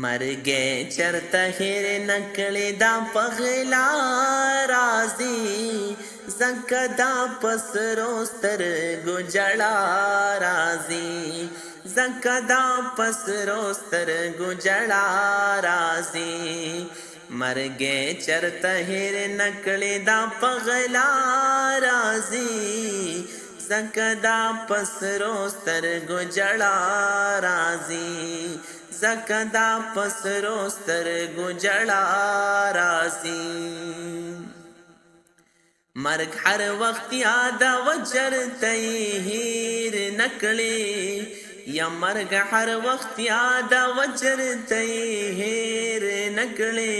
مرګې چرته هېر نکړې دا پغلا راځي زکه دا پسرو سترګو جړا راځي زکه دا پسرو سترګو جړا راځي مرګې چرته هېر نکړې دا پغلا راځي زکه دا پسرو سترګو جړا راځي زکه دا پسرو سترګو جړا راځي مرګ هر وخت یاد و چرته هېر نکړې یا مرګ هر وخت یاد و چرته هېر نکړې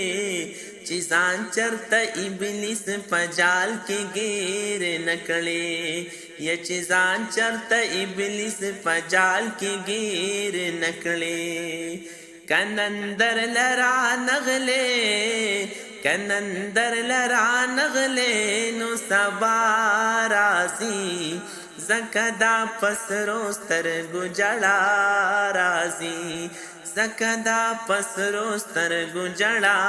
چې ځان چرته ابلیس په جال کې ګیر نکړې یا چې ځان چرته ابلیس په جال کې ګیر نکړې کنندر لرا نغلې کنندر لرا نغلې نو سبا راځي زکه دا پسرو سترګو جړا راځي زکه دا پسرو سترګو جړا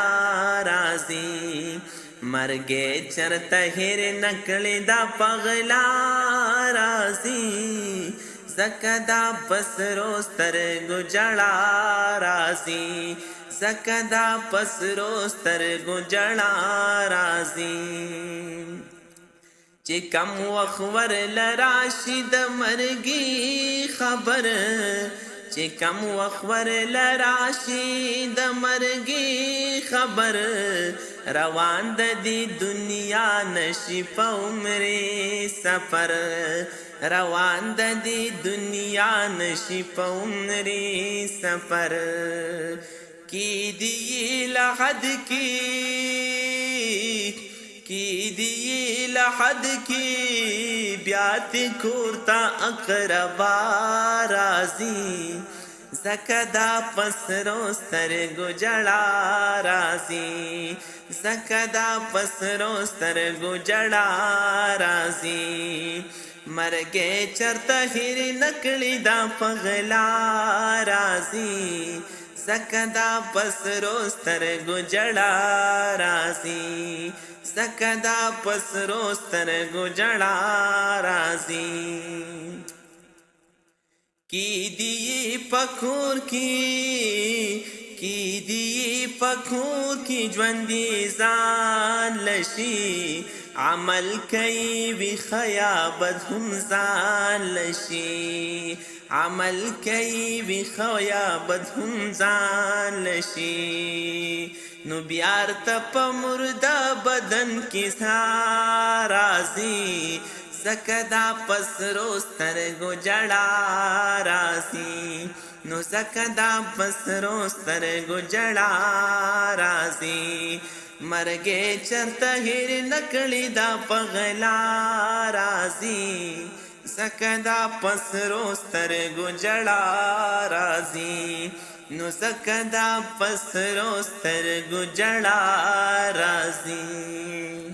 راځي مرګې چرته هېر نکړې دا پغلا راځي زکه دا پسرو سترګو جړا راځي زکه دا پسرو سترګو جړا راځي چې کم وخت ورل راشي د مرګي خبر چې کم وخت ورل راشي د مرګي خبر روان د دې دنیا نشي په عمر سفر روان د دې دنیا نشي په عمر سفر کی دی لحد کی دی لحد کی بیات کورتا اقربا راځي زکه دا پسرو سترګو جړا راځي زکه دا پسرو سترګو جړا راځي مرګې چرته هېر نکړې دا پغلا راځي زکه دا پسرو سترګو جړا راځي زکه دا پسرو سترګو جړا راځي کی دی پکور کی دی پکور کی ژوندې ځان لشي عمل کوي وی خیابت هم ځان لشي عمل کوي وی خیابت هم ځان لشي نو بیار ته په مرده بدن کې راځي زکه دا پسرو سترګو جړا راځي نو زکه دا پسرو سترګو جړا راځي مرګې چرته هېر نکړې دا پغلا راځي زکه دا پسرو سترګو جړا راځي نو زکه دا پسرو سترګو جړا راځي